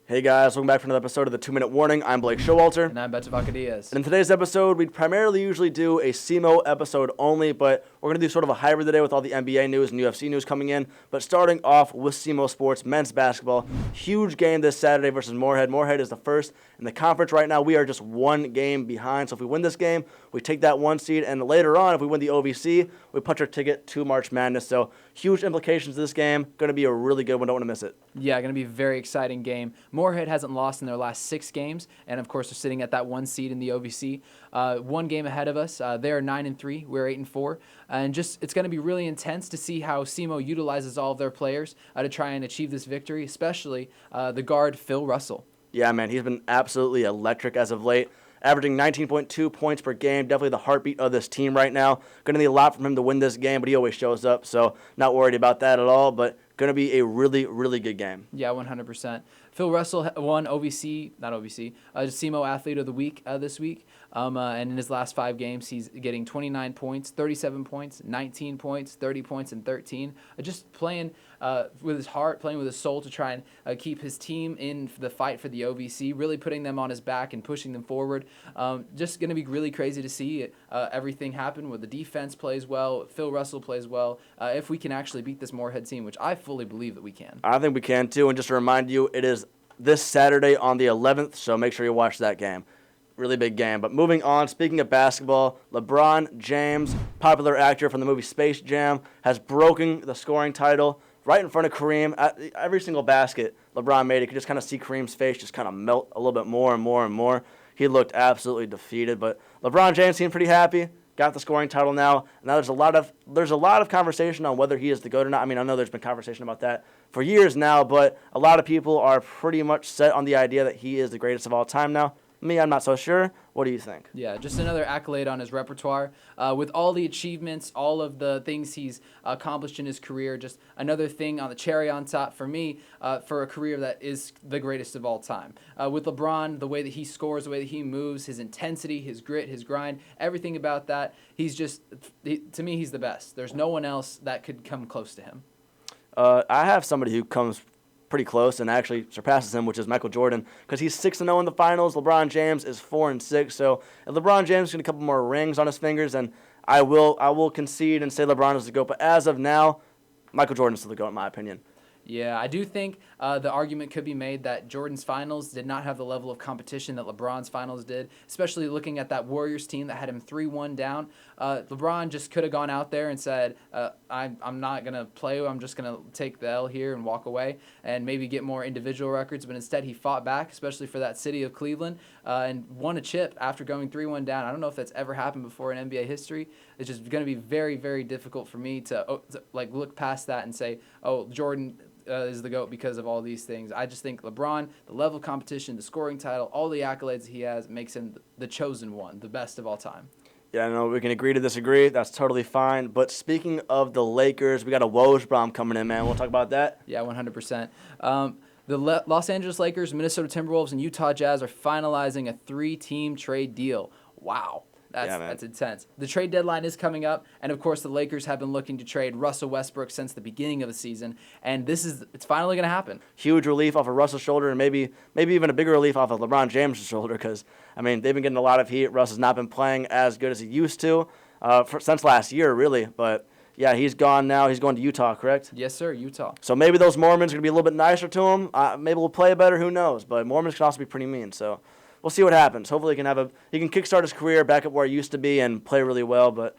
Hey guys, welcome back for another episode of the 2-Minute Warning. I'm Blake Schowalter. And I'm Beto Vaca Diez. And in today's episode, we primarily usually do a SEMO episode only, but we're going to do sort of a hybrid today with all the NBA news and UFC news coming in. But starting off with SEMO Sports, men's basketball, huge game this Saturday versus Morehead. Morehead is the first in the conference right now. We are just one game behind, so if we win this game, we take that one seed, and later on, if we win the OVC, we punch our ticket to March Madness. So huge implications to this game. Going to be a really good one. Don't want to miss it. Yeah, going to be a very exciting game. Morehead hasn't lost in their last 6 games, and of course they're sitting at that one seed in the OVC. One game ahead of us. They are 9-3. We're 8-4, and just it's going to be really intense to see how SEMO utilizes all of their players to try and achieve this victory, especially the guard Phil Russell. Yeah, man, he's been absolutely electric as of late. Averaging 19.2 points per game, definitely the heartbeat of this team right now. Going to need a lot from him to win this game, but he always shows up, so not worried about that at all. But going to be a really, really good game. Yeah, 100%. Phil Russell won SEMO Athlete of the Week this week. And in his last 5 games, he's getting 29 points, 37 points, 19 points, 30 points, and 13. Just playing with his heart, playing with his soul to try and keep his team in the fight for the OVC, really putting them on his back and pushing them forward. Just going to be really crazy to see everything happen where the defense plays well, Phil Russell plays well, if we can actually beat this Morehead team, which I fully believe that we can. I think we can too, and just to remind you, it is this Saturday on the 11th, so make sure you watch that game. Really big game. But moving on, speaking of basketball, LeBron James, popular actor from the movie Space Jam, has broken the scoring title right in front of Kareem. Every single basket LeBron made, you could just kind of see Kareem's face just kind of melt a little bit more and more and more. He looked absolutely defeated, but LeBron James seemed pretty happy. Got the scoring title now. And now there's a lot of conversation on whether he is the GOAT or not. I mean, I know there's been conversation about that for years now, but a lot of people are pretty much set on the idea that he is the greatest of all time now. Me, I'm not so sure. What do you think? Yeah, just another accolade on his repertoire. With all the achievements, all of the things he's accomplished in his career, just another thing on the cherry on top for me for a career that is the greatest of all time. With LeBron, the way that he scores, the way that he moves, his intensity, his grit, his grind, everything about that, to me, he's the best. There's no one else that could come close to him. I have somebody who comes pretty close and actually surpasses him, which is Michael Jordan, because he's 6-0 in the finals. LeBron James is 4-6. So if LeBron James gets a couple more rings on his fingers, then I will concede and say LeBron is the GOAT. But as of now, Michael Jordan is still the GOAT in my opinion. Yeah, I do think the argument could be made that Jordan's finals did not have the level of competition that LeBron's finals did, especially looking at that Warriors team that had him 3-1 down. LeBron just could have gone out there and said, I'm not going to play, I'm just going to take the L here and walk away and maybe get more individual records, but instead he fought back, especially for that city of Cleveland, and won a chip after going 3-1 down. I don't know if that's ever happened before in NBA history. It's just going to be very, very difficult for me to look past that and say, oh, Jordan is the GOAT because of all these things. I just think LeBron, the level of competition, the scoring title, all the accolades he has makes him the chosen one, the best of all time. Yeah, I know we can agree to disagree. That's totally fine. But speaking of the Lakers, we got a Woj bomb coming in, man. We'll talk about that. Yeah, 100%. The Los Angeles Lakers, Minnesota Timberwolves, and Utah Jazz are finalizing a 3-team trade deal. Wow. That's intense. The trade deadline is coming up, and of course the Lakers have been looking to trade Russell Westbrook since the beginning of the season, and it's finally going to happen. Huge relief off of Russell's shoulder, and maybe even a bigger relief off of LeBron James' shoulder, because, I mean, they've been getting a lot of heat. Russ has not been playing as good as he used to since last year, really, but yeah, he's gone now. He's going to Utah, correct? Yes, sir, Utah. So maybe those Mormons are going to be a little bit nicer to him. Maybe we'll play better, who knows, but Mormons can also be pretty mean, so we'll see what happens. Hopefully he can kickstart his career back up where he used to be and play really well. But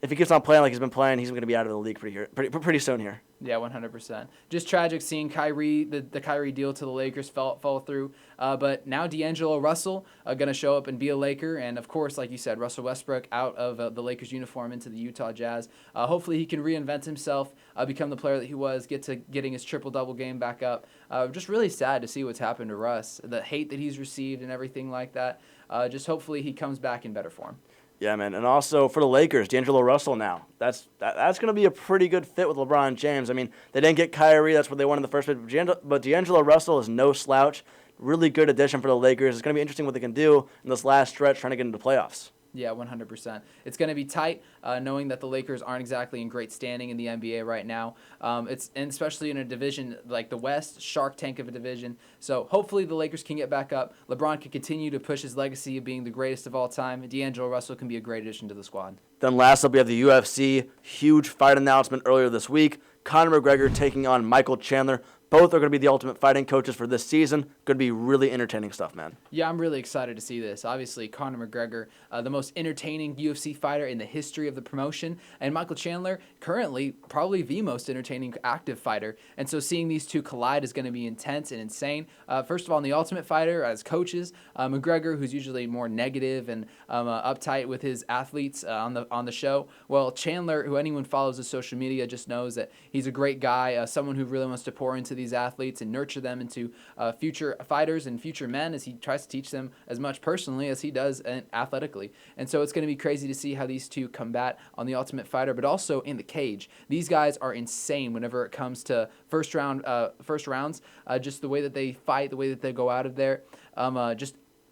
if he keeps on playing like he's been playing, he's going to be out of the league pretty soon here. Yeah, 100%. Just tragic seeing Kyrie, the Kyrie deal to the Lakers fall through. But now D'Angelo Russell going to show up and be a Laker. And, of course, like you said, Russell Westbrook out of the Lakers uniform into the Utah Jazz. Hopefully he can reinvent himself, become the player that he was, getting his triple-double game back up. Just really sad to see what's happened to Russ, the hate that he's received and everything like that. Just hopefully he comes back in better form. Yeah, man. And also for the Lakers, D'Angelo Russell now. That's going to be a pretty good fit with LeBron James. I mean, they didn't get Kyrie. That's what they wanted in the first place. But D'Angelo Russell is no slouch. Really good addition for the Lakers. It's going to be interesting what they can do in this last stretch trying to get into the playoffs. Yeah, 100%. It's going to be tight, knowing that the Lakers aren't exactly in great standing in the NBA right now. And especially in a division like the West, shark tank of a division. So hopefully the Lakers can get back up. LeBron can continue to push his legacy of being the greatest of all time. D'Angelo Russell can be a great addition to the squad. Then last up, we have the UFC. Huge fight announcement earlier this week. Conor McGregor taking on Michael Chandler. Both are going to be the Ultimate Fighting coaches for this season. Going to be really entertaining stuff, man. Yeah, I'm really excited to see this. Obviously, Conor McGregor, the most entertaining UFC fighter in the history of the promotion, and Michael Chandler, currently probably the most entertaining active fighter. And so seeing these two collide is going to be intense and insane. First of all, in the Ultimate Fighter, as coaches, McGregor, who's usually more negative and uptight with his athletes on the show, well, Chandler, who anyone follows his social media, just knows that he's a great guy, someone who really wants to pour into these athletes and nurture them into future fighters and future men, as he tries to teach them as much personally as he does athletically. And so it's going to be crazy to see how these two combat on the Ultimate Fighter, but also in the cage. These guys are insane whenever it comes to first rounds, just the way that they fight, the way that they go out of there.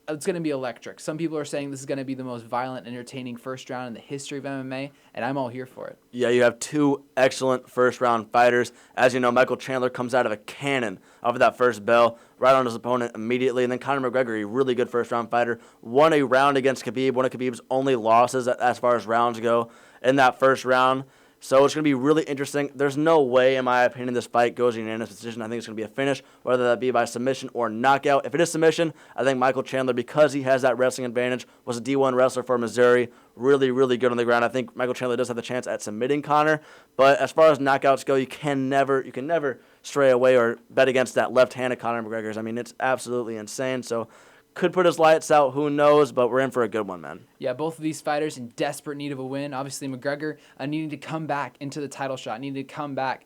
It's going to be electric. Some people are saying this is going to be the most violent, entertaining first round in the history of MMA, and I'm all here for it. Yeah, you have two excellent first-round fighters. As you know, Michael Chandler comes out of a cannon off of that first bell, right on his opponent immediately. And then Conor McGregor, a really good first-round fighter, won a round against Khabib, one of Khabib's only losses as far as rounds go in that first round. So it's going to be really interesting. There's no way, in my opinion, this fight goes unanimous decision. I think it's going to be a finish, whether that be by submission or knockout. If it is submission, I think Michael Chandler, because he has that wrestling advantage, was a D1 wrestler for Missouri, really, really good on the ground. I think Michael Chandler does have the chance at submitting Conor. But as far as knockouts go, you can never stray away or bet against that left-handed Conor McGregor's. I mean, it's absolutely insane. So could put his lights out, who knows, but we're in for a good one, man. Yeah, both of these fighters in desperate need of a win. Obviously, McGregor needing to come back into the title shot, needing to come back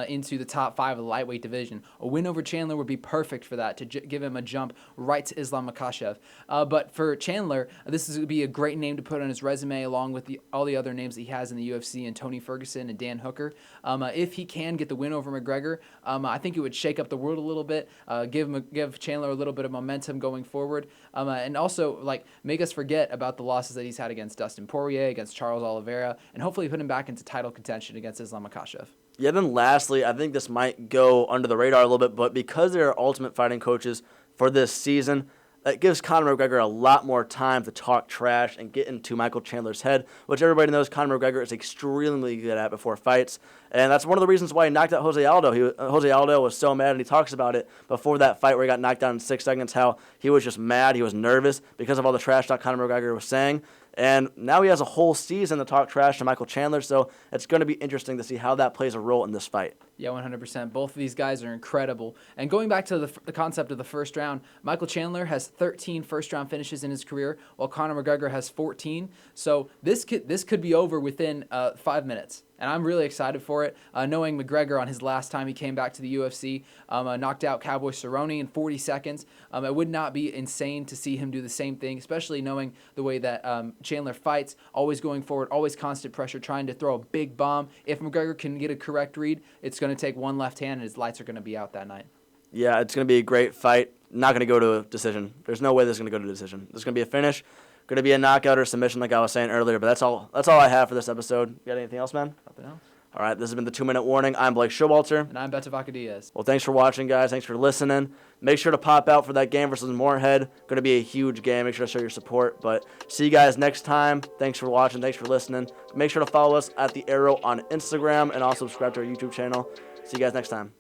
into the top 5 of the lightweight division. A win over Chandler would be perfect for that, to give him a jump right to Islam Makhachev. But for Chandler, this is going to be a great name to put on his resume, along with all the other names that he has in the UFC, and Tony Ferguson and Dan Hooker. If he can get the win over McGregor, I think it would shake up the world a little bit, give Chandler a little bit of momentum going forward, and also make us forget about the losses that he's had against Dustin Poirier, against Charles Oliveira, and hopefully put him back into title contention against Islam Makhachev. Yeah, then lastly, I think this might go under the radar a little bit, but because they're Ultimate Fighting coaches for this season, it gives Conor McGregor a lot more time to talk trash and get into Michael Chandler's head, which everybody knows Conor McGregor is extremely good at before fights. And that's one of the reasons why he knocked out Jose Aldo. Jose Aldo was so mad, and he talks about it before that fight where he got knocked down in 6 seconds, how he was just mad, he was nervous because of all the trash talk Conor McGregor was saying. And now he has a whole season to talk trash to Michael Chandler, so it's going to be interesting to see how that plays a role in this fight. Yeah, 100%. Both of these guys are incredible. And going back to the concept of the first round, Michael Chandler has 13 first-round finishes in his career, while Conor McGregor has 14. So this could be over within 5 minutes. And I'm really excited for it, knowing McGregor on his last time he came back to the UFC, knocked out Cowboy Cerrone in 40 seconds. It would not be insane to see him do the same thing, especially knowing the way that Chandler fights, always going forward, always constant pressure, trying to throw a big bomb. If McGregor can get a correct read, it's going to take one left hand, and his lights are going to be out that night. Yeah, it's going to be a great fight. Not going to go to a decision. There's no way this is going to go to a decision. There's going to be a finish. Going to be a knockout or submission, like I was saying earlier. But that's all I have for this episode. You got anything else, man? Nothing else. All right, this has been the 2-Minute Warning. I'm Blake Schowalter. And I'm Beto Vaca Diez. Well, thanks for watching, guys. Thanks for listening. Make sure to pop out for that game versus Morehead. Going to be a huge game. Make sure to show your support. But see you guys next time. Thanks for watching. Thanks for listening. Make sure to follow us at The Arrow on Instagram and also subscribe to our YouTube channel. See you guys next time.